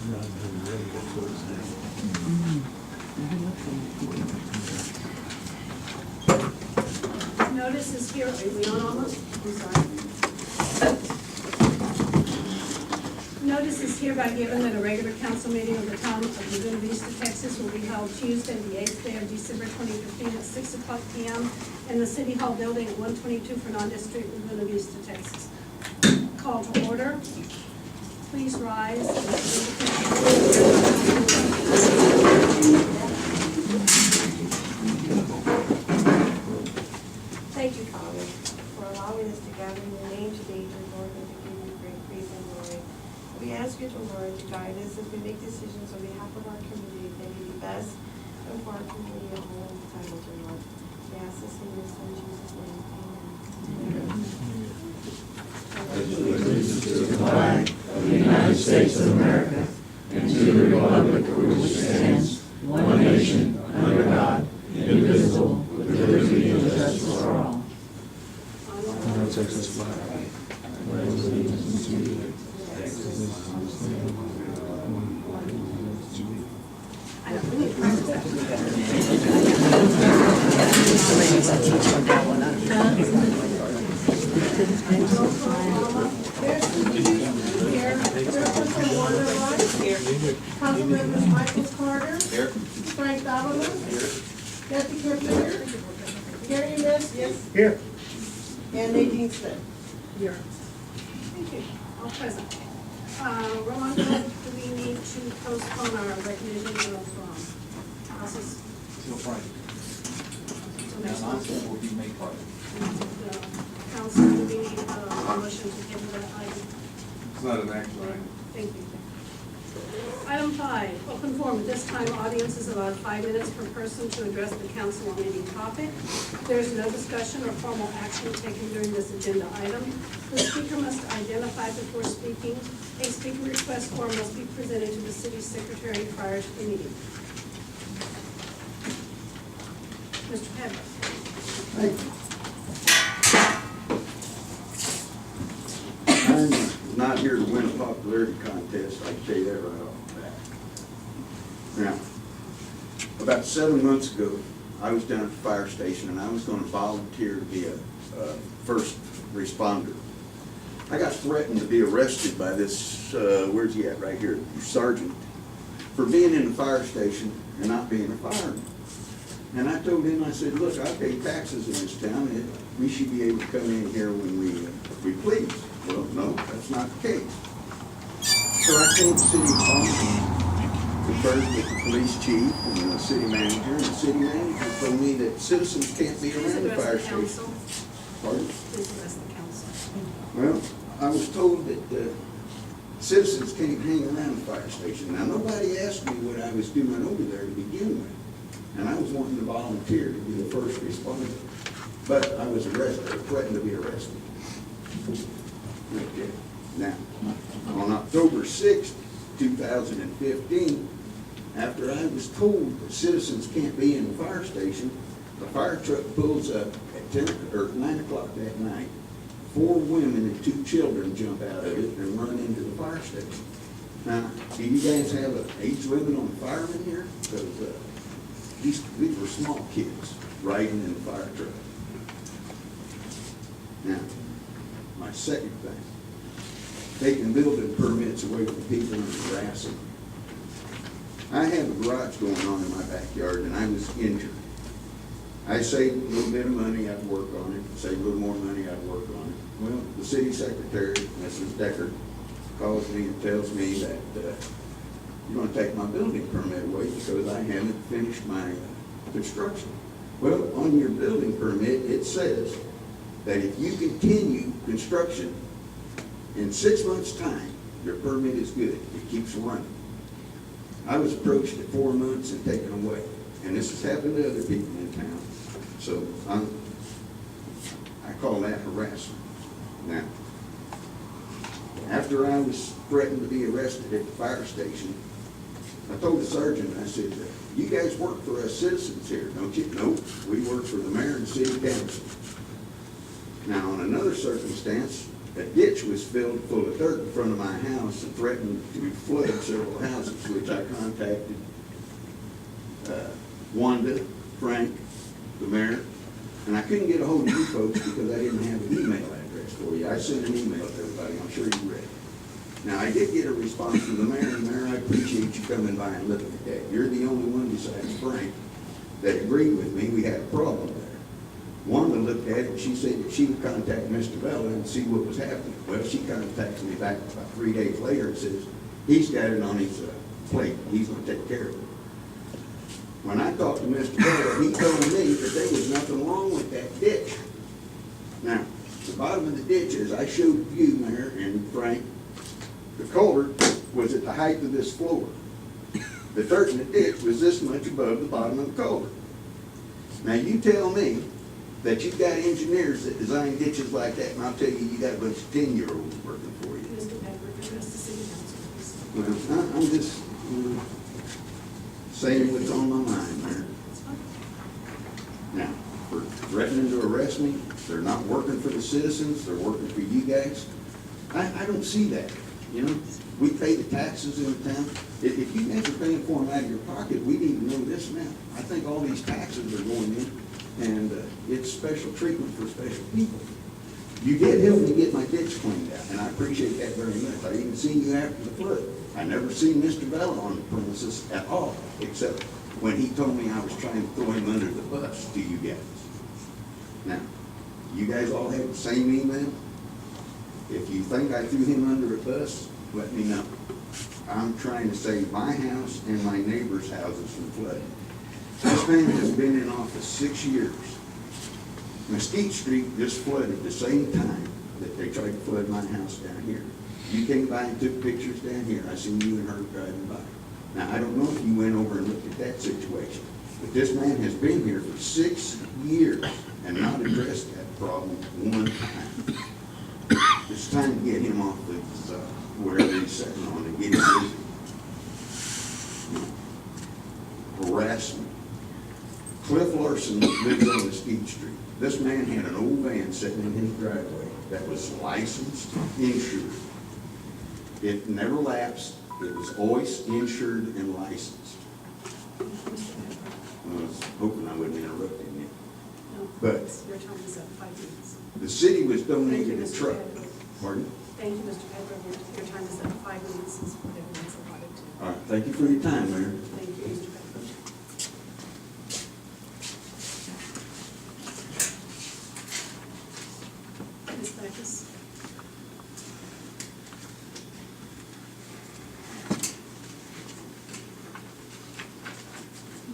Notice is here, are we on almost? I'm sorry. Notice is hereby given that a regular council meeting of the town of Laguna Vista, Texas will be held Tuesday, the 8th day of December 2015 at 6 o'clock p.m. in the City Hall building at 122 Fernandez Street, Laguna Vista, Texas. Call to order. Please rise. Thank you, Father, for allowing us to gather in your name today, dear Lord, and to give you great praise and glory. We ask you, dear Lord, to guide us as we make decisions on behalf of our community that may be best and for our community at all in time, dear Lord. We ask this in your Son, Jesus' name. Amen. Allegiance to the flag of the United States of America and to the republic for which it stands, one nation, under God, indivisible, with liberty and justice for all. Honor Texas flag. Allegiance to the Councilmembers Michael Carter. Here. Frank Davalos. Here. Kathy Kipling. Gary Miss. Yes. Here. And Nadine Smith. Here. Thank you. All present. Rolando, do we need to postpone our regular meeting of houses? Till Friday. Till next Now, month? announcement will be made Friday. Council, do we need a motion to table that item? It's not an action item. Thank you. Item 5, open forum. At this time, audience is allowed 5 minutes per person to address the council on any topic. There is no discussion or formal action taken during this agenda item. The speaker must identify before speaking. A speaker request form must be presented to the city secretary prior to the meeting. Mr. Pedro. Thank you. I'm not here to win a popularity contest, I can tell you that right off the bat. Now, about 7 months ago, I was down at the fire station and I was going to volunteer to be a first responder. I got threatened to be arrested by this, where's he at, right here, sergeant, for being in the fire station and not being a fireman. And I told him, I said, look, I pay taxes in this town, and we should be able to come in here when we please. Well, no, that's not the case. So I came to City Hall, conferred with the police chief and the city manager, and the city manager told me that citizens can't be Please around the address fire the station. council. Pardon? Please address the council. Well, I was told that citizens can't hang around the fire station. Now, nobody asked me what I was doing over there to begin with. And I was wanting to volunteer to be the first responder. But I was arrested, or threatened to be arrested. Okay. Now, on October 6th, 2015, after I was told that citizens can't be in the fire station, the fire truck pulls up at 9 o'clock that night. 4 women and 2 children jump out of it and run into the fire station. Now, do you guys have an age limit on firemen here? Because these were small kids riding in the fire truck. Now, my second thing, taking building permits away from people and harassing. I have a garage going on in my backyard and I was injured. I saved a little bit of money, I'd work on it. Saved a little more money, I'd work on it. Well, the city secretary, Mrs. Decker, calls me and tells me that you're going to take my building permit away because I haven't finished my construction. Well, on your building permit, it says that if you continue construction in 6 months' time, your permit is good. It keeps running. I was approached at 4 months and taken away. And this has happened to other people in town. So I call that harassment. Now, after I was threatened to be arrested at the fire station, I told the sergeant, I said, you guys work for us citizens here, don't you? Nope, we work for the mayor and city council. Now, on another circumstance, A ditch was filled full of dirt in front of my house and threatened to flood several houses, which I contacted Wanda, Frank, the mayor, and I couldn't get a hold of you folks because I didn't have an email address for you. I sent an email to everybody, I'm sure you read it. Now, I did get a response from the mayor, and Mayor, I appreciate you coming by and looking at that. You're the only one besides Frank that agreed with me we had a problem there. Wanda looked at it, and she said that she would contact Mr. Bella and see what was happening. Well, she contacts me back about 3 days later and says, he's got it on his plate, he's gonna take care of it. When I talked to Mr. Bella, he told me that there was nothing wrong with that ditch. Now, the bottom of the ditch, as I showed you, Mayor and Frank, the culvert was at the height of this floor. The dirt in the ditch was this much above the bottom of the culvert. Now, you tell me that you've got engineers that design ditches like that, and I'll tell you, you got a bunch of 10-year-olds working for you. Mr. Pepper, address the city council, please. Well, I'm just saying what's on my mind, Mayor. That's fine. Now, for threatening to arrest me, they're not working for the citizens, they're working for you guys. I don't see that, you know? We pay the taxes in the town. If you guys are paying for them out of your pocket, we need to know this now. I think all these taxes are going in, and it's special treatment for special people. You did help me get my ditch cleaned out, and I appreciate that very much. I even seen you after the flood. I never seen Mr. Bella on the premises at all, except when he told me I was trying to throw him under the bus to you guys. Now, you guys all have the same email? If you think I threw him under a bus, let me know. I'm trying to save my house and my neighbors' houses from flooding. This man has been in office 6 years. Mesquite Street just flooded the same time that they tried to flood my house down here. You came by and took pictures down here. I seen you and her driving by. Now, I don't know if you went over and looked at that situation, but this man has been here for 6 years and not addressed that problem one time. It's time to get him off the, wherever he's sitting on and get him busy. Harassment. Cliff Larson lives on Mesquite Street. This man had an old van sitting in his driveway that was licensed, insured. It never lapsed. It was always insured and licensed. I was hoping I wouldn't interrupt him yet. No, But your time is up, 5 minutes. the city was Thank you, donated a Mr. truck. Pepper. Pardon? Thank you, Mr. Pepper. Your time is up, 5 minutes is what everyone's allotted to. All right, thank you for your time, Mayor. Thank you, Mr. Pepper. Ms. Backus?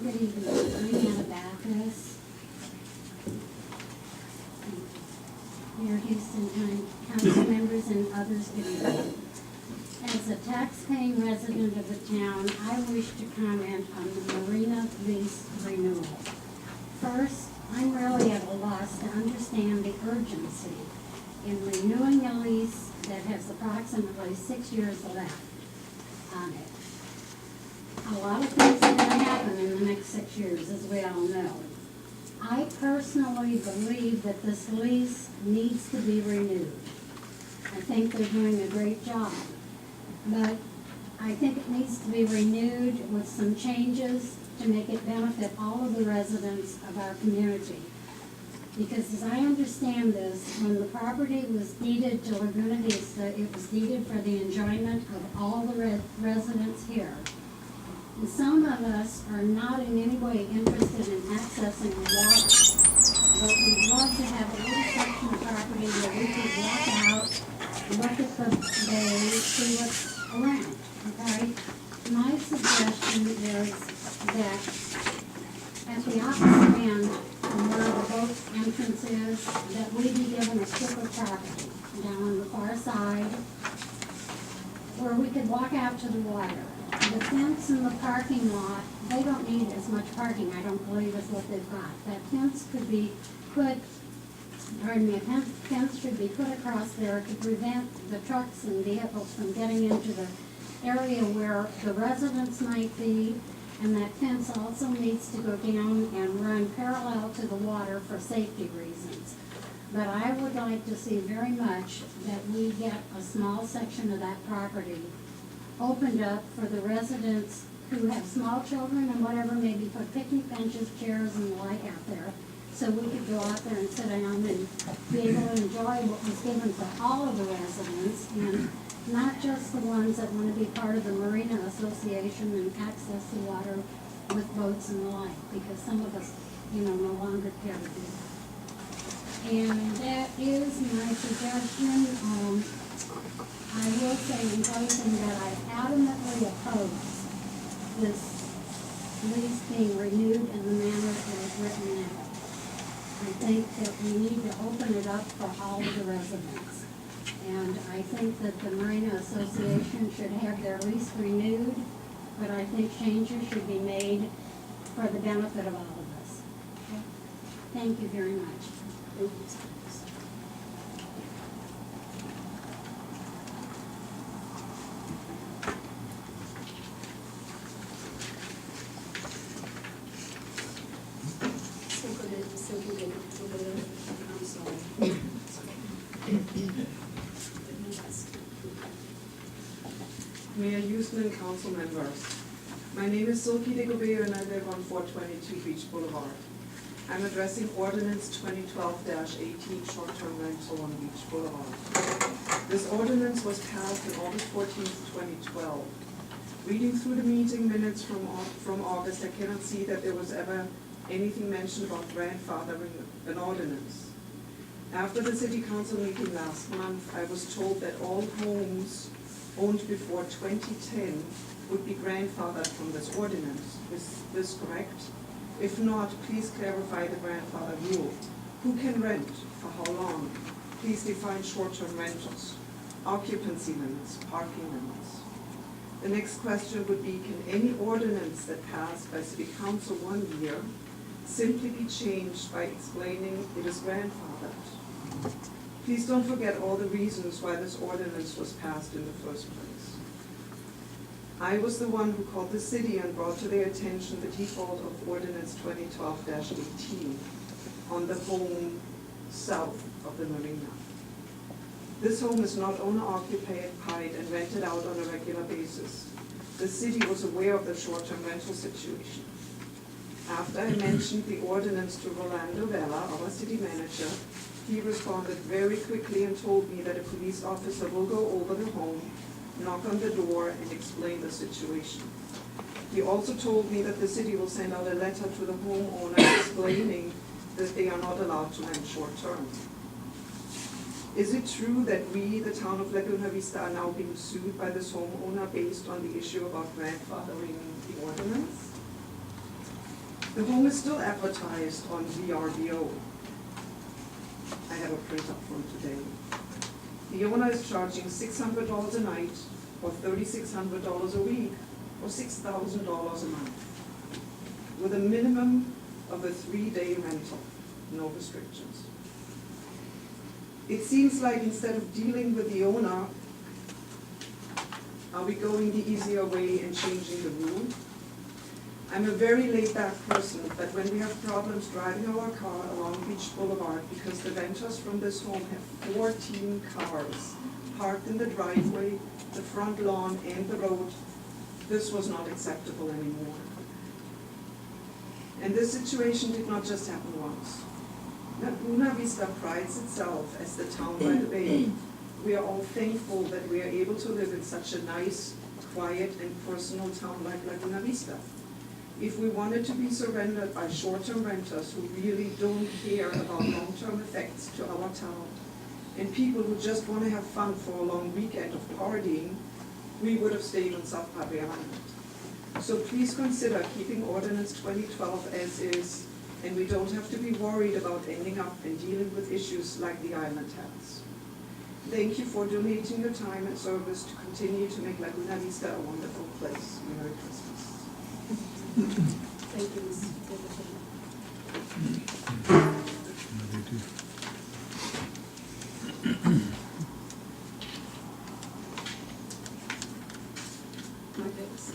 Good evening, I'm Anna Backus. Mayor Houston, council members and others, good evening. As a tax-paying resident of the town, I wish to comment on the marina lease renewal. First, I'm really at a loss to understand the urgency in renewing a lease that has approximately 6 years left on it. A lot of things are going to happen in the next 6 years, as we all know. I personally believe that this lease needs to be renewed. I think they're doing a great job, but I think it needs to be renewed with some changes to make it benefit all of the residents of our community. Because as I understand this, when the property was deeded to Laguna Vista, it was deeded for the enjoyment of all the residents here. And some of us are not in any way interested in accessing the water, but we'd love to have a little section of property where we could walk out, look at the bay, see what's around, okay? My suggestion is that at the opposite end, from where the boat entrance is, that we be given a strip of property down on the far side, where we could walk out to the water. The fence in the parking lot, they don't need as much parking, I don't believe, as what they've got. That fence could be put, pardon me, a fence should be put across there to prevent the trucks and vehicles from getting into the area where the residents might be. And that fence also needs to go down and run parallel to the water for safety reasons. But I would like to see very much that we get a small section of that property opened up for the residents who have small children and whatever, maybe put picnic benches, chairs, and the like out there, so we could go out there and sit down and be able to enjoy what was given to all of the residents, and not just the ones that want to be part of the Marina Association and access the water with boats and the like, because some of us, no longer care to do that. And that is my suggestion. I will say in closing that I adamantly oppose this lease being renewed in the manner it was written now. I think that we need to open it up for all of the residents. And I think that the Marina Association should have their lease renewed, but I think changes should be made for the benefit of all of us. Okay? Thank you very much. Thank you, Ms. Davis. I'm sorry. Mayor Houston and council members. My name is Silky DeGobeo and I live on 422 Beach Boulevard. I'm addressing ordinance 2012-18 short-term rental on Beach Boulevard. This ordinance was passed on August 14th, 2012. Reading through the meeting minutes from August, I cannot see that there was ever anything mentioned about grandfathering an ordinance. After the city council meeting last month, I was told that all homes owned before 2010 would be grandfathered from this ordinance. Is this correct? If not, please clarify the grandfather rule. Who can rent? For how long? Please define short-term rentals, occupancy limits, parking limits. The next question would be, can any ordinance that passed by city council one year simply be changed by explaining it is grandfathered? Please don't forget all the reasons why this ordinance was passed in the first place. I was the one who called the city and brought to their attention the default of ordinance 2012-18 on the home south of the marina. This home is not owner-occupied and rented out on a regular basis. The city was aware of the short-term rental situation. After I mentioned the ordinance to Rolando Vela, our city manager, he responded very quickly and told me that a police officer will go over the home, knock on the door, and explain the situation. He also told me that the city will send out a letter to the homeowner explaining that they are not allowed to rent short-term. Is it true that we, the town of Laguna Vista, are now being sued by this homeowner based on the issue about grandfathering the ordinance? The home is still advertised on VRBO. I have a print up from today. The owner is charging $600 a night, or $3,600 a week, or $6,000 a month, with a minimum of a 3-day rental, no restrictions. It seems like instead of dealing with the owner, are we going the easier way and changing the rule? I'm a very laid-back person, but when we have problems driving our car along Beach Boulevard because the renters from this home have 14 cars parked in the driveway, the front lawn, and the road, this was not acceptable anymore. And this situation did not just happen once. Laguna Vista prides itself as the town by the bay. We are all thankful that we are able to live in such a nice, quiet, and personal town like Laguna Vista. If we wanted to be surrendered by short-term renters who really don't care about long-term effects to our town, and people who just want to have fun for a long weekend of partying, we would have stayed on South Padre Island. So please consider keeping Ordinance 2012 as is, and we don't have to be worried about ending up and dealing with issues like the island has. Thank you for donating your time and service to continue to make Laguna Vista a wonderful place. Merry Christmas. Thank you, Ms. Mike Davis.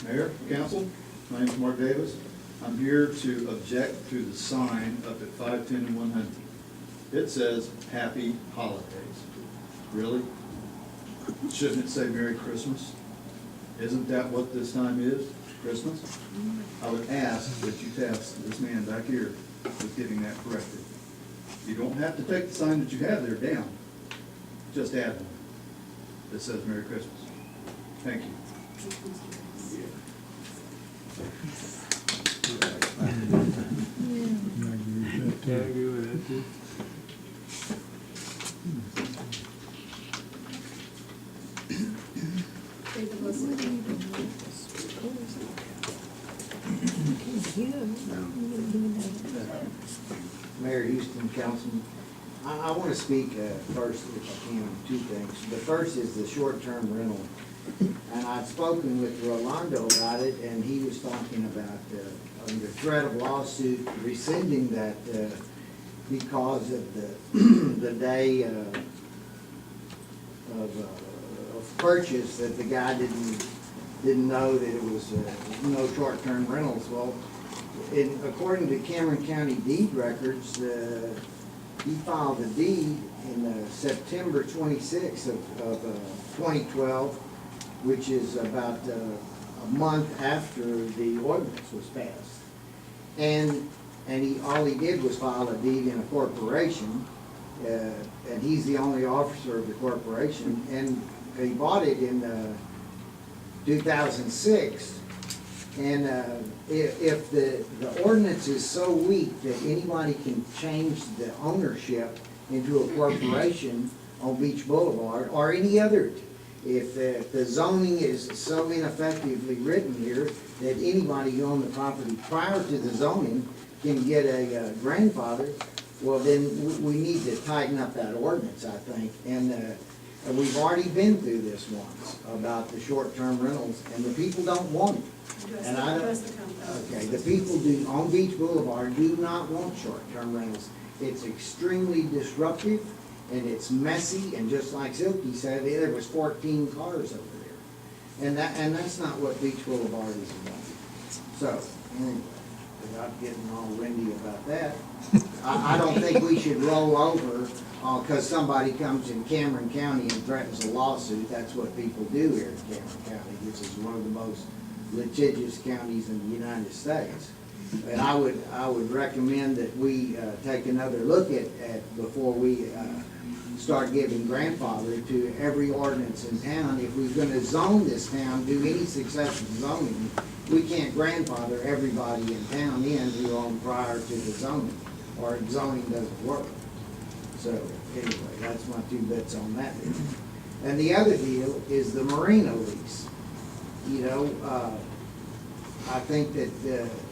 Mayor, council, my name is Mark Davis. I'm here to object to the sign up at 510 and 100. It says Happy Holidays. Really? Shouldn't it say Merry Christmas? Isn't that what this time is, Christmas? I would ask that you task this man back here with getting that corrected. You don't have to take the sign that you have there down, just add one that says Merry Christmas. Thank you. I agree with that too. David Wilson. Mayor Houston, Councilman, I want to speak first, if I can, on two things. The first is the short-term rental. And I've spoken with Rolando about it, and he was talking about under threat of lawsuit, rescinding that because of the day of purchase, that the guy didn't know that it was no short-term rentals. Well, according to Cameron County deed records, he filed a deed in September 26th of 2012, which is about a month after the ordinance was passed. And all he did was file a deed in a corporation, and he's the only officer of the corporation, and he bought it in 2006. And if the ordinance is so weak that anybody can change the ownership into a corporation on Beach Boulevard or any other, if the zoning is so ineffectively written here that anybody who owned the property prior to the zoning can get a grandfather, well, then we need to tighten up that ordinance, I think. And we've already been through this once about the short-term rentals, and the people don't want it. And I don't, okay, the people on Beach Boulevard do not want short-term rentals. It's extremely disruptive, and it's messy, and just like Silky said, there was 14 cars over there. And that's not what Beach Boulevard is about. So, anyway, without getting all windy about that, I don't think we should roll over because somebody comes in Cameron County and threatens a lawsuit. That's what people do here in Cameron County. This is one of the most litigious counties in the United States. And I would recommend that we take another look at before we start giving grandfather to every ordinance in town. If we're going to zone this town, do any successive zoning, we can't grandfather everybody in town in who owned prior to the zoning, or zoning doesn't work. So anyway, that's my two bits on that. And the other deal is the marina lease. You know, I think that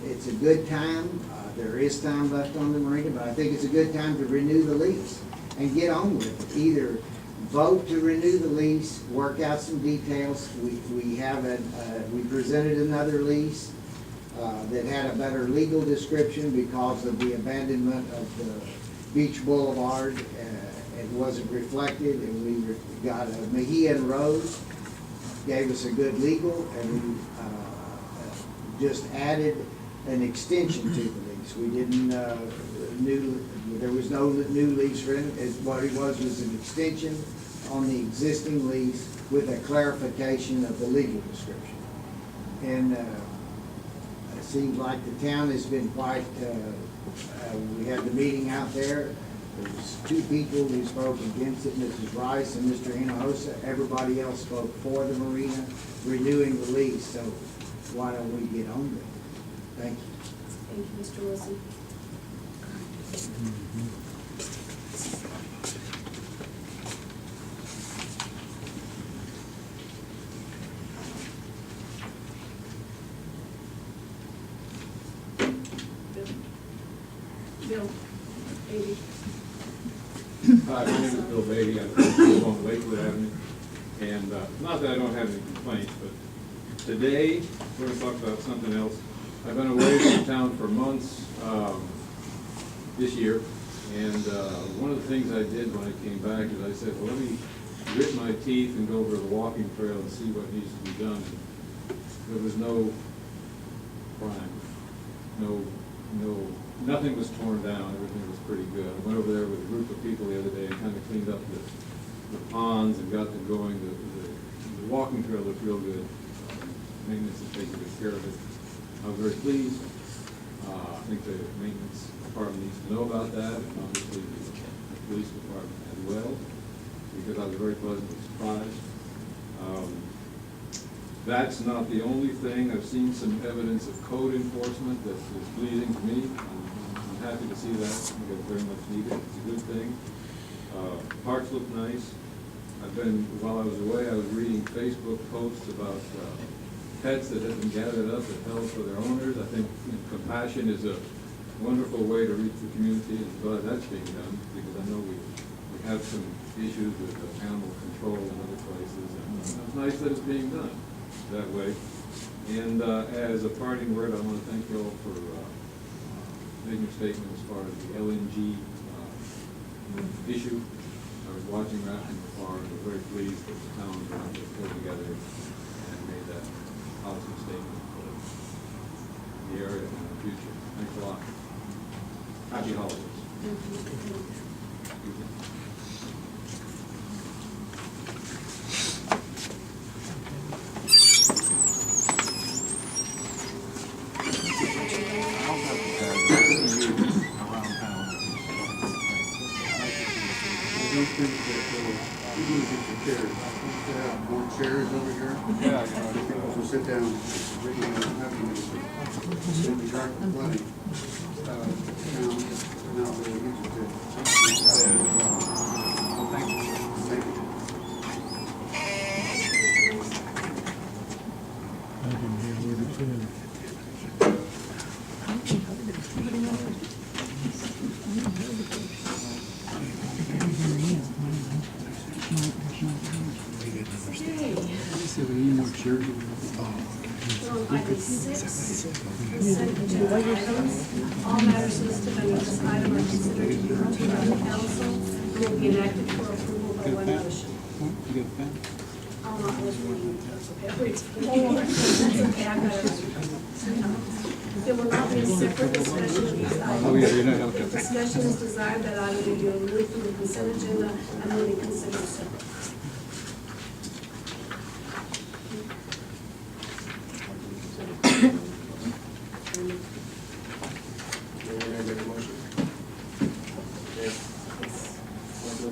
it's a good time. There is time left on the marina, but I think it's a good time to renew the lease and get on with it. Either vote to renew the lease, work out some details. We presented another lease that had a better legal description because of the abandonment of the Beach Boulevard. It wasn't reflected, and we got Mejia and Rose gave us a good legal, and we just added an extension to the lease. We didn't there was no new lease written. What it was an extension on the existing lease with a clarification of the legal description. And it seems like the town has been quite, we had the meeting out there. There was two people who spoke against it, Mrs. Rice and Mr. Hinojosa. Everybody else spoke for the marina, renewing the lease. So why don't we get on with it? Thank you. Thank you, Mr. Wilson. Bill, Amy. Hi, my name is Bill Beatty. I live on Lakewood Avenue. And not that I don't have any complaints, but today we're going to talk about something else. I've been away from town for months this year. And one of the things I did when I came back is I said, well, let me grit my teeth and go over the walking trail and see what needs to be done. There was no crime. nothing was torn down, everything was pretty good. I went over there with a group of people the other day and kind of cleaned up the ponds and got them going. The walking trail looked real good. Maintenance is taking good care of it. I was very pleased. I think the maintenance department needs to know about that, and obviously the police department as well, because I was very pleasantly surprised. That's not the only thing. I've seen some evidence of code enforcement that is pleasing to me. I'm happy to see that. I think it's very much needed. It's a good thing. Parks look nice. While I was away, I was reading Facebook posts about pets that have been gathered up and held for their owners. I think compassion is a wonderful way to reach the community, and glad that's being done, because I know we have some issues with animal control in other places, and it's nice that it's being done that way. And as a parting word, I want to thank you all for making a statement as far as the LNG issue. I was watching that from afar and was very pleased that the town was pulled together and made that positive statement for the area and the future. Thanks a lot. Happy holidays. More chairs over here. Yeah. So sit down. We got plenty. Now we'll use it. Thank you. I can hear what it said. So we need more chairs. On item 6, consent agenda items. All matters listed under this item are considered to be routine by the council and will be enacted for approval by one motion. You got a pen? I'll not list reading, that's okay. I'll read more. That's okay, I've got it. There will not be a separate discussion of these items. Oh, yeah, you're not, okay. If discussion is desired, that item will be removed from the consent agenda and will be considered separate.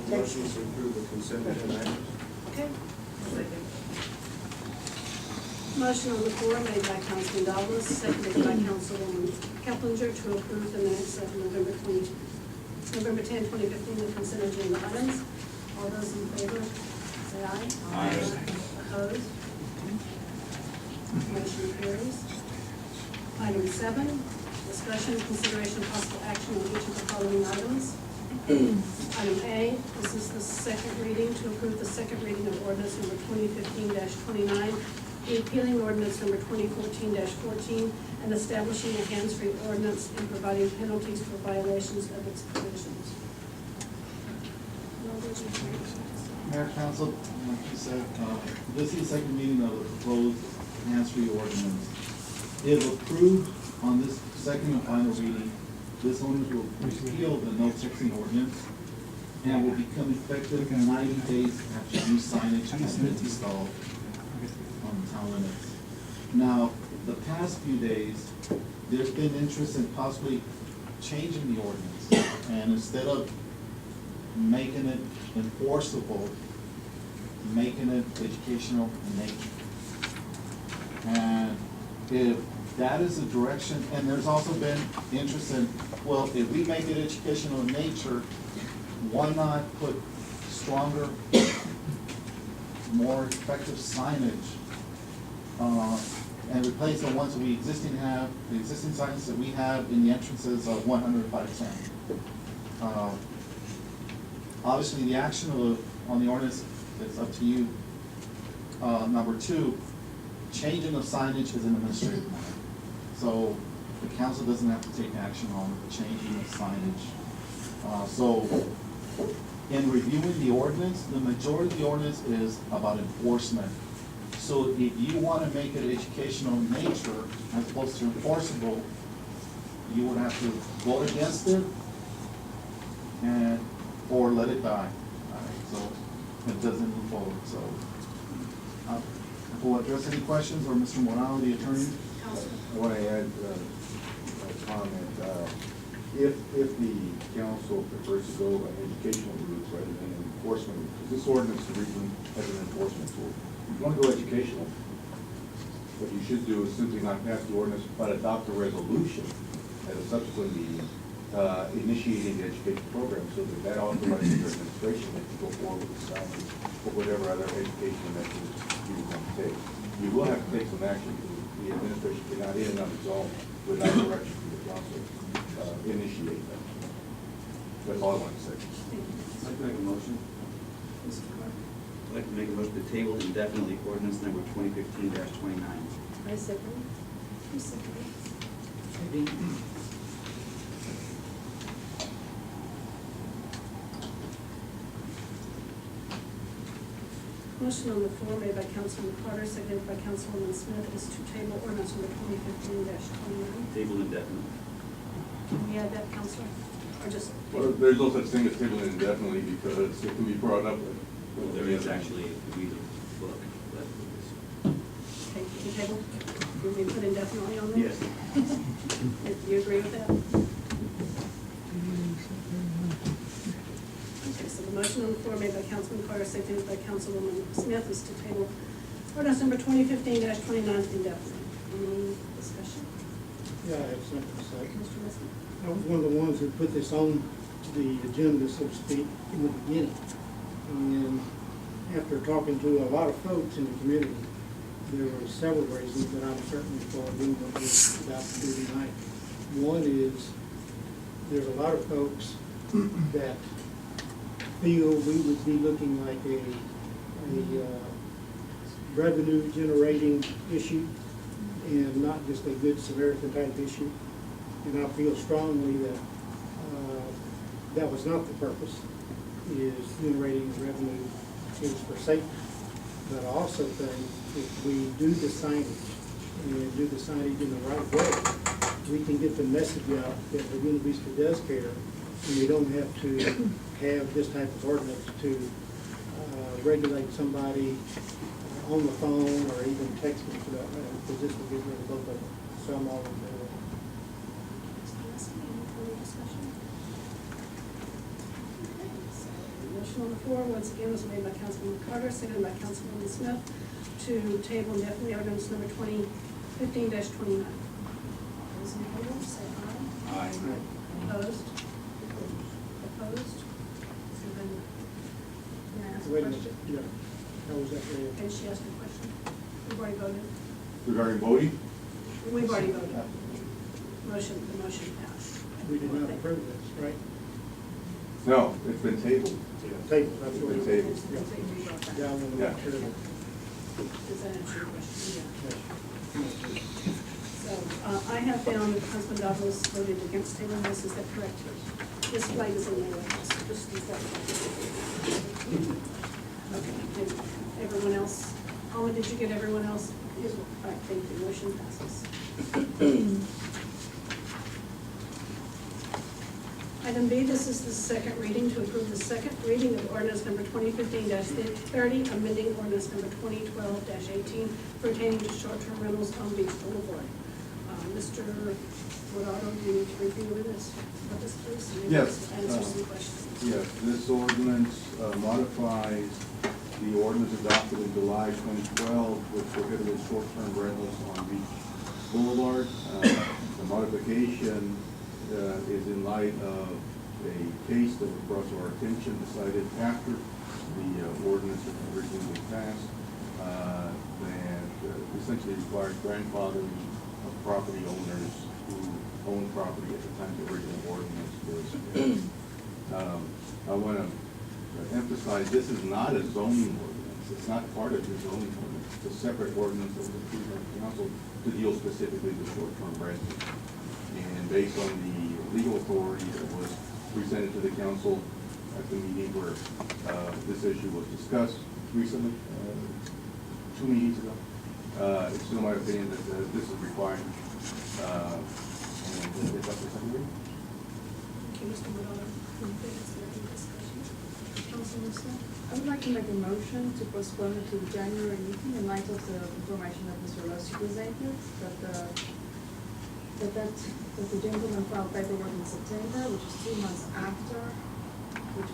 Motion to approve the consent agenda items. Okay. Motion on the floor made by Councilman Douglas, seconded by Councilwoman Keplinger to approve the minutes of November 10, 2015, the consent agenda items. All those in favor, say aye. Aye. Opposed? Motion carries. Item 7, discussion, consideration, possible action on each of the following items. Item A, this is the second reading, to approve the second reading of ordinance number 2015-29, repealing ordinance number 2014-14, and establishing a hands-free ordinance and providing penalties for violations of its provisions. Mayor, Council, like you said, this is the second reading of the proposed hands-free ordinance. If approved on this second and final reading, this ordinance will repeal the no texting ordinance and will become effective 90 days after new signage has been installed on the town limits. Now, the past few days, there's been interest in possibly changing the ordinance, and instead of making it enforceable, making it educational in nature. And if that is the direction, and there's also been interest in, well, if we make it educational in nature, why not put stronger, more effective signage, and replace the ones that we have, the existing signs that we have in the entrances of 100/10. Obviously, the action on the ordinance is up to you. Number 2, changing of signage is an administrative matter. So the council doesn't have to take action on changing of signage. So in reviewing the ordinance, the majority of the ordinance is about enforcement. So if you want to make it educational in nature as opposed to enforceable, you would have to vote against it and, or let it die. So it doesn't move forward, so. Will address any questions, or Mr. Morale, the attorney? I want to add a comment. If the council prefers to go by educational routes rather than enforcement, because this ordinance is written as an enforcement tool. If you want to go educational, what you should do is simply not pass the ordinance, but adopt a resolution at a subsequent meeting, initiating the education program, so that authorizes your administration to go forward with the salary or whatever other education measures you want to take. You will have to take some action. The administration cannot, in and of its own, without direction from the council, initiate that. That's all I want to say. I'd like to make a motion. Mr. Clark? I'd like to make a motion to table indefinitely ordinance number 2015-29. I second. Who seconded? Motion on the floor made by Councilman Carter, seconded by Councilwoman Smith, is to table ordinance number 2015-29. Table indefinitely. Can we add that, Councilor? Or just? Well, there's no such thing as tabling indefinitely because it can be brought up. Well, there is actually a reader book. Okay, the table, will we put indefinitely on there? Yes. Do you agree with that? Okay, so the motion on the floor made by Councilman Carter, seconded by Councilwoman Smith, is to table ordinance number 2015-29 indefinitely. Any discussion? Yeah, I have something to say. Mr. Messer? I was one of the ones who put this on the agenda, so to speak, in the beginning. And after talking to a lot of folks in the community, there were several reasons that I'm certainly for doing what we're about to do tonight. One is, there's a lot of folks that feel we would be looking like a revenue generating issue and not just a good Samaritan type issue. And I feel strongly that that was not the purpose, is generating revenue, is for safety. But I also think if we do the signage and do the signage in the right way, we can get the message out that Laguna Vista does care, and we don't have to have this type of ordinance to regulate somebody on the phone or even texting for that matter, because this will get rid of both of them. So I'm all in favor. Mr. Messer, any further discussion? Okay, so the motion on the floor, once again, was made by Councilman Carter, seconded by Councilwoman Smith, to table indefinitely ordinance number 2015-29. Those in favor, say aye. Aye. Opposed? Opposed? So then, can I ask a Wait a minute, question? yeah. How was that read? Okay, she asked a question. We've already voted. Regarding voting, We've already voted. The motion passed. We did not approve this, right? no, it's been tabled. Table, that's what It's we been tabled. Yeah, I want to make sure that. Does that answer your question? Yeah. Yes. So, I have down that Councilman Davalos voted against tabling this, is that correct? This flag is in the White House, just before. Okay, and everyone else, Alma, did you get everyone else? Yes. All right, thank you, motion passes. Item B, this is the second reading to approve the second reading of ordinance number 2015-30, amending ordinance number 2012-18 pertaining to short-term rentals on Beach Boulevard. Mr. Morado, do you need to review with us, please? Yes. Answer some questions. Yes, this ordinance modifies the ordinance adopted in July 2012, which prohibited short-term rentals on Beach Boulevard. The modification is in light of a case that was brought to our attention, decided after the ordinance was originally passed, that essentially required grandfathering of property owners who owned property at the time the original ordinance was passed. I want to emphasize, this is not a zoning ordinance. It's not part of the zoning ordinance. It's a separate ordinance that was approved by the council to deal specifically with short-term rentals. And based on the legal authority that was presented to the council at the meeting where this issue was discussed recently, 2 meetings ago, it's still my opinion that this is required. and it's up for second reading. Okay, Mr. Woodall, is there any discussion? Councilman Smith? I would like to make a motion to postpone it to the January meeting in light of the information that Mr. Rossi presented, that the gentleman filed paperwork in September, which is 2 months after, which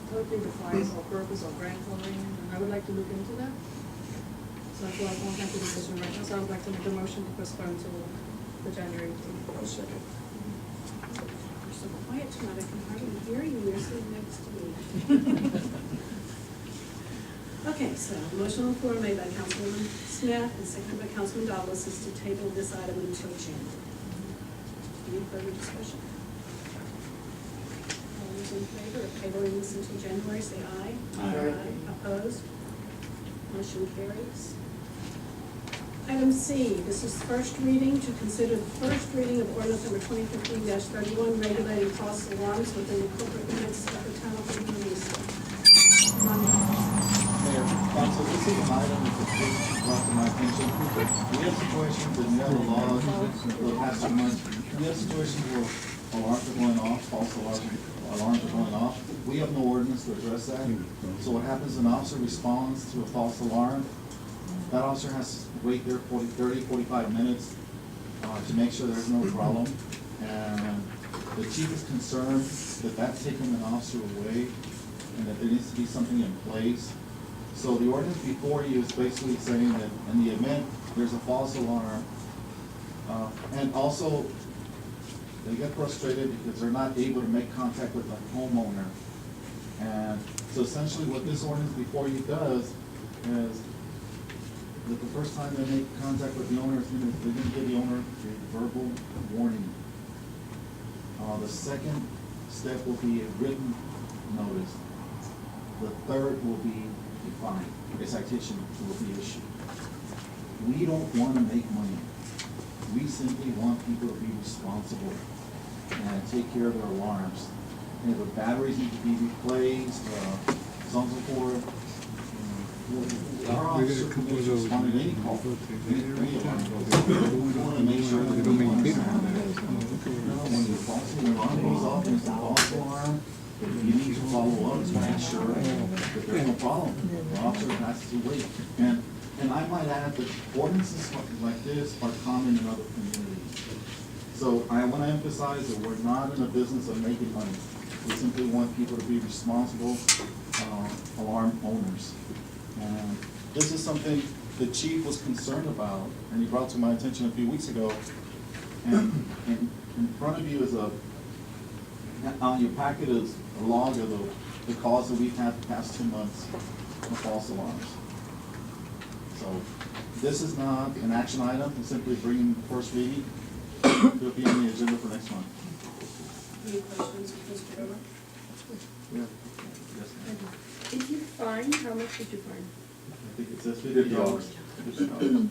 totally defies our purpose of grandfathering, and I would like to look into that. So I feel like I won't have to do this right now, so I would like to make a motion to postpone to the January meeting. I'll second. You're so quiet tonight, I can hardly hear you, you're sitting next to me. Okay, so motion on the floor made by Councilwoman Smith and seconded by Councilman Douglas is to table this item until January. Any further discussion? All those in favor of tabling this until January, say aye. Aye. Opposed? Motion carries. Item C, this is first reading, to consider the first reading of ordinance number 2015-31, regulating false alarms within the corporate limits of the town of Laguna Vista. Mayor, council, this is an item that the state brought to my attention. We have situations in the laws for the past 2 months. We have situations where alarms are going off, false alarms are going off. We have no ordinance to address that. So what happens, an officer responds to a false alarm. That officer has to wait there 30, 45 minutes to make sure there's no problem. And the chief is concerned that that's taking an officer away and that there needs to be something in place. So the ordinance before you is basically saying that in the event there's a false alarm, and also they get frustrated because they're not able to make contact with the homeowner. And so essentially what this ordinance before you does is that the first time they make contact with the owner, they're going to give the owner a verbal warning. The second step will be a written notice. The third will be a fine, a citation will be issued. We don't want to make money. We simply want people to be responsible and take care of their alarms. And if the batteries need to be replaced, so on and so forth, our officer can respond to any call, any alarm goes. We want to make sure that people understand that. When the false alarm goes off, it's a false alarm. If you need to follow up to make sure that there's no problem, the officer has to wait. And I might add that ordinances like this are common in other communities. So I want to emphasize that we're not in the business of making money. We simply want people to be responsible alarm owners. And this is something the chief was concerned about, and he brought to my attention a few weeks ago. And in front of you is on your packet is a log of the calls that we've had the past 2 months of false alarms. So this is not an action item, it's simply bringing first reading. It'll be on the agenda for next month. Any questions, Mr. Dover? Yeah. Yes, ma'am. If you fine, how much did you fine? I think it says $50.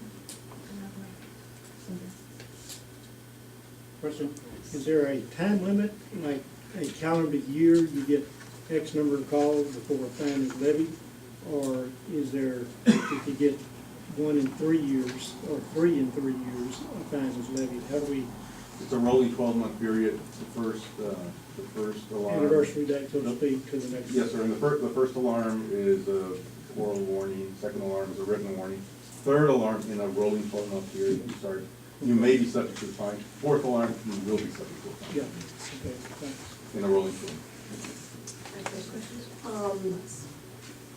Question, is there a time limit, like a calendar year, you get X number of calls before a fine is levied? Or is there, if you get 1 in 3 years, or 3 in 3 years, a fine is levied? How do we, It's a rolling 12-month period, the first alarm. anniversary date, so to speak, to the next? Yes, sir, and the first alarm is a oral warning, second alarm is a written warning. Third alarm in a rolling 12-month period, you may be subject to a fine. Fourth alarm, you will be subject to a fine. Yeah, okay, thanks. In a rolling 12.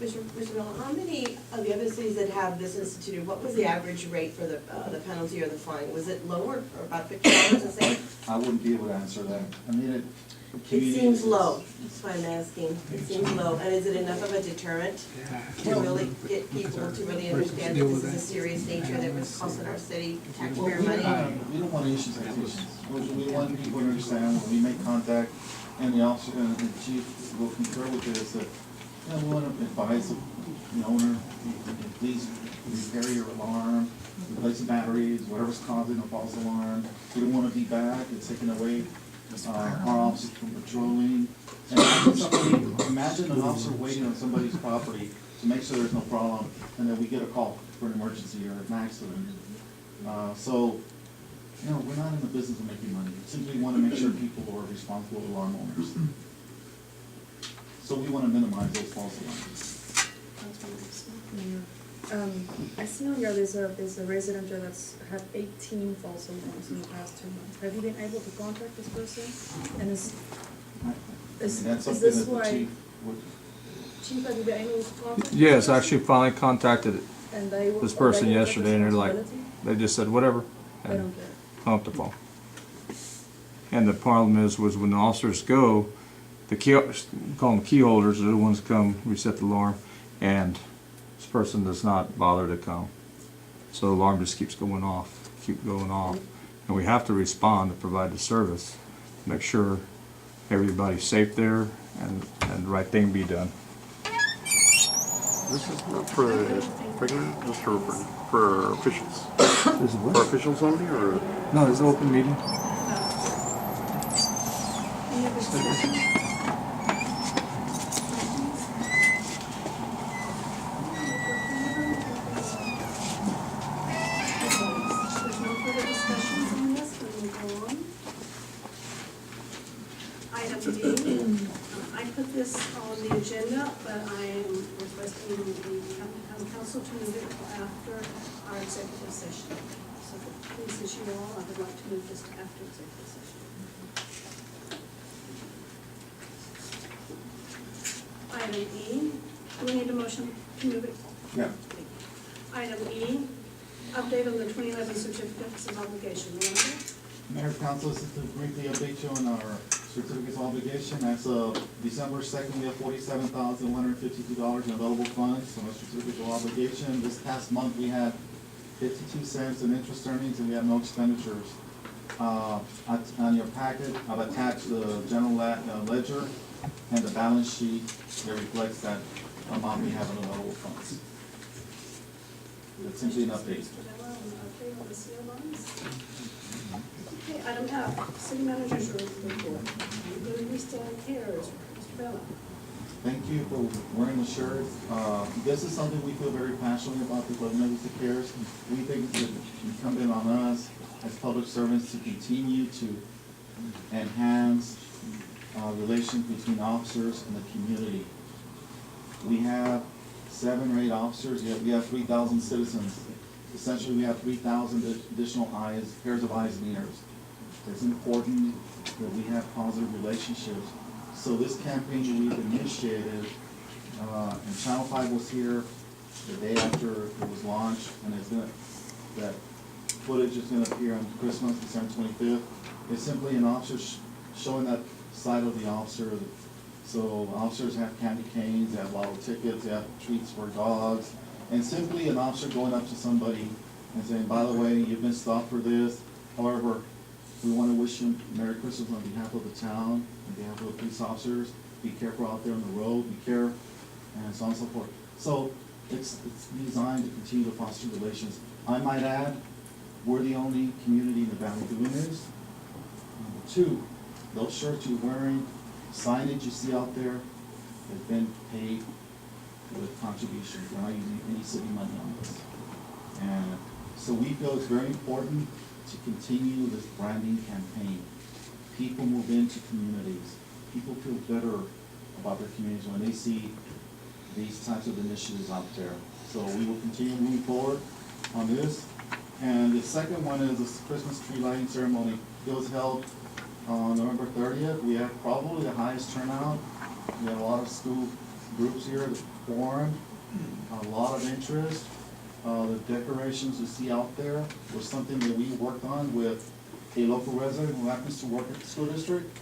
Mr. Miller, how many of the other cities that have this instituted, what was the average rate for the penalty or the fine? Was it lower, or about $50 the same? I wouldn't be able to answer that. I mean, It seems low, that's why I'm asking. It seems low, and is it enough of a deterrent to really get people to really understand that this is a serious nature that was costing our city taxpayer money? We don't want to issue citations. We want people to understand when we make contact, and the officer and the chief will concur with this, that, you know, we want to advise the owner, please repair your alarm, replace the batteries, whatever's causing a false alarm. We don't want to be back, it's taking away our officers from patrolling. And imagine an officer waiting on somebody's property to make sure there's no problem, and then we get a call for an emergency or an accident. So You know, we're not in the business of making money. We simply want to make sure people are responsible alarm owners. So we want to minimize those false alarms. I see on your, there's a resident there that's had 18 false alarms in the past 2 months. Have you been able to contact this person? And is And that's something this that the why, chief would. Chief, have you been able to contact? Yes, this person? actually finally contacted And they will. this person they will take yesterday, and they're like, responsibility? they just said whatever. They don't care. Hung up the phone. And the problem was when the officers go, the key, call them key holders, are the ones that come reset the alarm, and this person does not bother to come. So the alarm just keeps going off, and we have to respond to provide the service, make sure everybody's safe there, and the right thing be done. This is not for regular, just for officials. This is what? For officials only, or? No, it's an open meeting. Any other discussion? There's no further discussions on this, then we'll go on. Item D, I put this on the agenda, but I am requesting the county council to move it till after our executive session. So please, as you all, I would like to move this to after executive session. Item E, do we need a motion to move it? Yeah. Item E, update on the 2011 certificates of obligation. Yolanda? Mayor, council, this is to briefly update you on our certificates of obligation. As of December 2nd, we have $47,152 in available funds on our certificates of obligation. This past month, we had 52 cents in interest earnings, and we have no expenditures. On your packet, I've attached the general ledger and the balance sheet that reflects that amount we have in available funds. It's simply an update. Update on the CO bonds. Okay, item F, city manager's report. Laguna Vista cares, Mr. Bella. Thank you for wearing the shirt. This is something we feel very passionately about, the Laguna Vista Cares. We think it's incumbent on us as public servants to continue to enhance relations between officers and the community. We have 7 or 8 officers, yet we have 3,000 citizens. Essentially, we have 3,000 additional eyes, pairs of eyes and ears. It's important that we have positive relationships. So this campaign that we've initiated, and Channel 5 was here the day after it was launched, and that footage is gonna appear on Christmas, December 25th. It's simply an officer showing that side of the officer. So officers have candy canes, they have lotto tickets, they have treats for dogs, and simply an officer going up to somebody and saying, by the way, you've been stopped for this. However, we want to wish you Merry Christmas on behalf of the town, on behalf of the police officers. Be careful out there on the road, be careful, and so on and so forth. So it's designed to continue to foster relations. I might add, we're the only community in the valley doing this. Number 2, those shirts you're wearing, signage you see out there, has been paid with contributions. We're not using any city money on this. And so we feel it's very important to continue this branding campaign. People move into communities. People feel better about their communities when they see these types of initiatives out there. So we will continue moving forward on this. And the second one is the Christmas tree lighting ceremony. It was held on November 30th. We had probably the highest turnout. We had a lot of school groups here that formed, a lot of interest. The decorations you see out there was something that we worked on with a local resident who happens to work at the school district.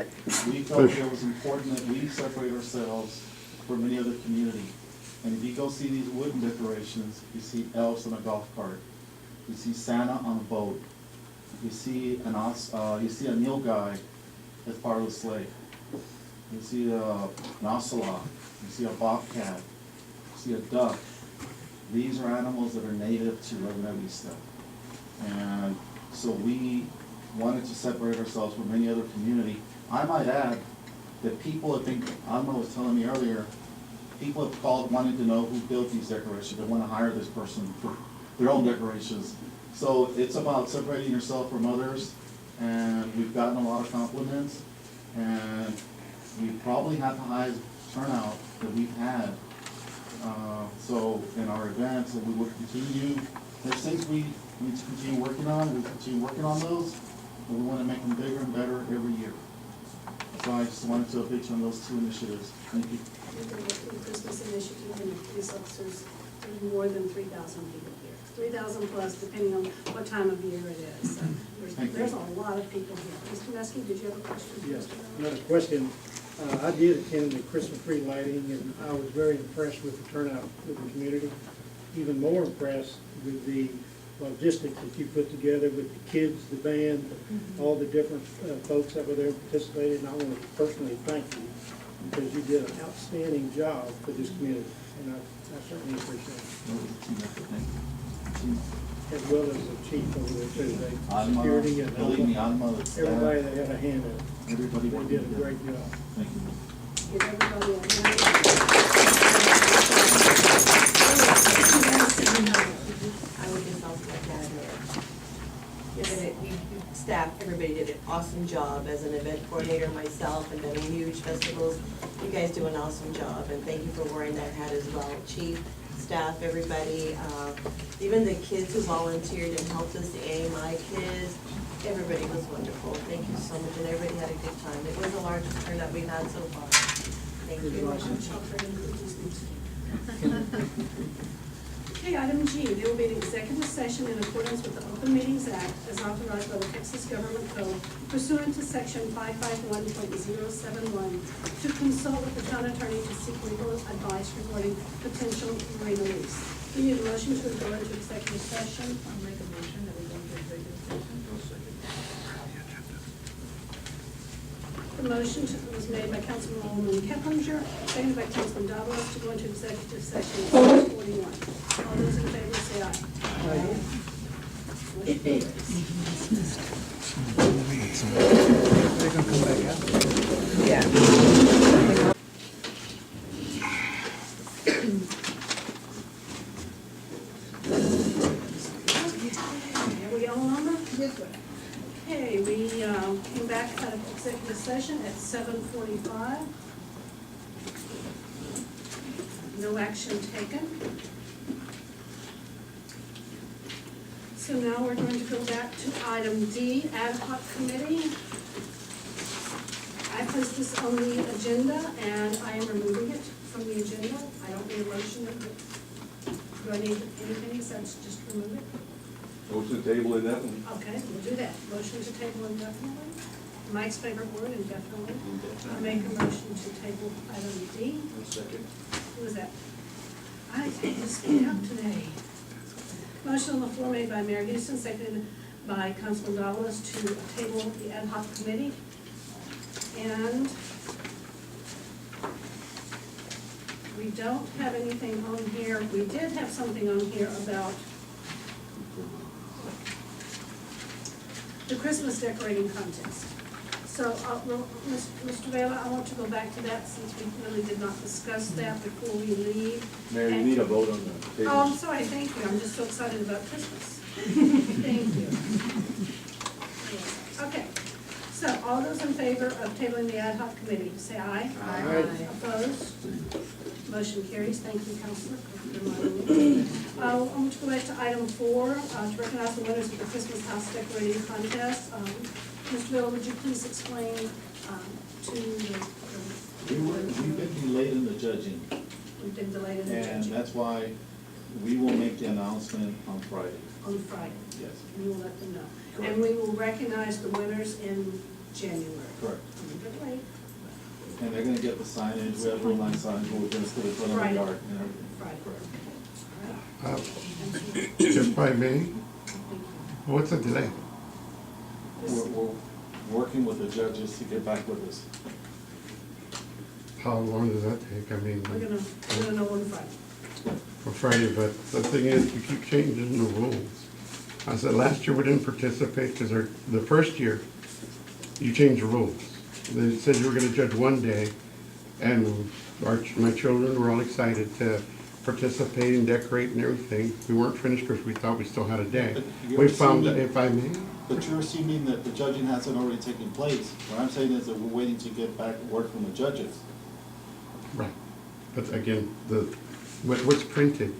We felt it was important that we separate ourselves from any other community. And if you go see these wooden decorations, you see elves on a golf cart. You see Santa on a boat. You see a nilgai as part of the sleigh. You see an ocelot. You see a bobcat. You see a duck. These are animals that are native to Laguna Vista. And so we wanted to separate ourselves from any other community. I might add that people have been, Alma was telling me earlier, people have called wanting to know who built these decorations. They want to hire this person their own decorations. So it's about separating yourself from others, and we've gotten a lot of compliments, and we probably had the highest turnout that we've had. So in our events, and we will continue, there's things we need to continue working on, we continue working on those, and we want to make them bigger and better every year. So I just wanted to update you on those two initiatives. Thank you. The Christmas initiative and the police officers, there's more than 3,000 people here. 3,000 plus, depending on what time of year it is. So there's a lot of people here. Mr. Meske, did you have a question? Yes, another question. I did attend the Christmas tree lighting, and I was very impressed with the turnout of the community. Even more impressed with the logistics that you put together with the kids, the band, all the different folks that were there and participated. And I want to personally thank you because you did an outstanding job for this community, and I certainly appreciate it. As well as the chief over there too. Security and believe me, everybody that had a hand in it. Everybody They did a great job. Thank you. Give everybody a hand. I would just also like to add staff, everybody did an awesome job as an event coordinator myself and done huge festivals. You guys do an awesome job, and thank you for wearing that hat as well. Chief, staff, everybody, even the kids who volunteered and helped us, the AMI kids, everybody was wonderful. Thank you so much, and everybody had a good time. It was the largest turnout we've had so far. Thank you. Okay, item G, there will be an executive session in accordance with the Open Meetings Act as authorized by the Texas Government Code pursuant to section 551.071 to consult with the town attorney to seek legal advice regarding potential marina lease. We need a motion to go into executive session. I'll make a motion that we go into executive session. The motion was made by Councilwoman Keplinger, seconded by Councilman Davalos to go into executive session at 41. All those in favor say aye. Aye. Motion carries. They're gonna come back out? Yeah. Are we all on there? Yes, sir. Okay, we came back out of executive session at 7:45. No action taken. So now we're going to go back to item D, ad hoc committee. I placed this on the agenda and I am removing it from the agenda. I don't need a motion. Do I need anything except just remove it? Motion to table indefinitely. Okay, we'll do that. Motion to table indefinitely. Mike's favorite word, indefinitely. I make a motion to table item D. Second. Who is that? I can't just speak up today. Motion on the floor made by Mayor Houston, seconded by Councilman Davalos to table the ad hoc committee. And we don't have anything on here. We did have something on here about the Christmas decorating contest. So, Mr. Vela, I want to go back to that since we really did not discuss that before we leave. Mayor, you need a vote on the table. Oh, I'm sorry, thank you. I'm just so excited about Christmas. Thank you. Okay, so all those in favor of tabling the ad hoc committee, say aye. Aye. Opposed? Motion carries. Thank you, Councilor. I want to go back to item 4, to recognize the winners of the Christmas house decorating contest. Mr. Bill, would you please explain to the... We've been delayed in the judging, We've been delayed in the and judging. that's why we will make the announcement on Friday. On Friday. Yes. We will let them know. Correct. And we will recognize the winners in January. Correct. A little bit late, And they're gonna get the signage, we have real nice signs, we're gonna put in front of the Friday. yard and everything. Friday. Uh, All right. Just by me, Thank you. what's the delay? We're working with the judges to get back with us. How long does that take? I mean, We're gonna know on Friday. for Friday, but the thing is, you keep changing the rules. I said, last year we didn't participate because the first year, you changed the rules. They said you were gonna judge one day, and my children were all excited to participating, decorating, everything. We weren't finished because we thought we still had a day. But you're We found, assuming- if I may, But you're assuming that the judging hasn't already taken place. What I'm saying is that we're waiting to get back word from the judges. right, but again, what's printed,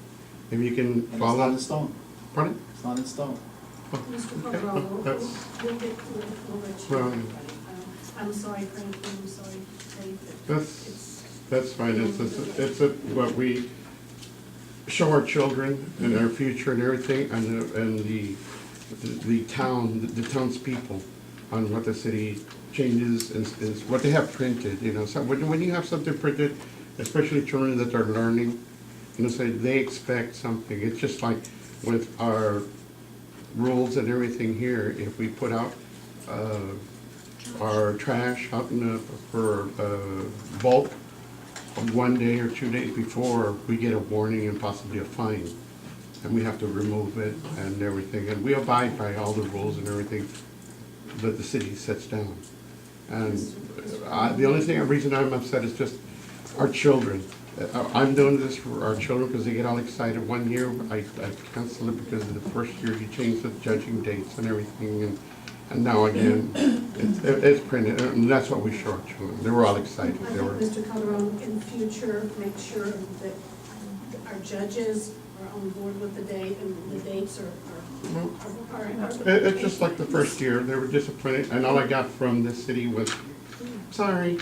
if you can And it's not follow. in stone. Pardon? It's not in stone. Mr. Okay, Calderon, we'll that's- let you. Well, I'm sorry, Franklin, I'm sorry, Dave. That's fine, it's what we show our children and our future and everything, and the townspeople on what the city changes is what they have printed, you know. So when you have something printed, especially children that are learning, you know, say they expect something. It's just like with our rules and everything here, if we put out our trash out in the, for bulk, 1 day or 2 days before, we get a warning and possibly a fine. And we have to remove it and everything. And we abide by all the rules and everything that the city sets down. And the only reason I'm upset is just our children. I'm doing this for our children because they get all excited. 1 year, I canceled it because of the first year you changed the judging dates and everything. And now again, it's printed, and that's what we show our children. They were all excited. I They think, were. Mr. Calderon, in future, make sure that our judges are on board with the date, and the dates are. It's just like the first year, they were disappointed, and all I got from this city was, sorry.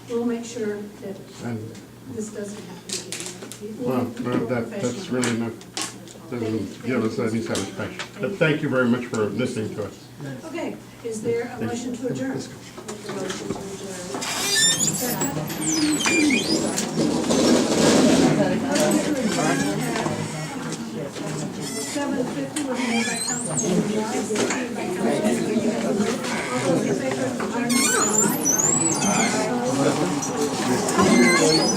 We'll make sure that And, this doesn't happen again. well, We'll be that's professional. really not, doesn't give us any satisfaction. But thank you very much for listening to us. Okay, is there a motion to adjourn? Make the motion to adjourn. Second. $7.50 was made by Councilman Wise, seconded by Councilman Green. All those in favor of adjournment?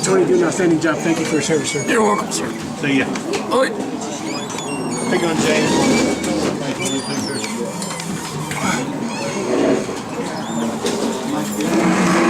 Tony, you did an outstanding job. Thank you for your service, sir. You're welcome, sir. See ya. How you doing, James?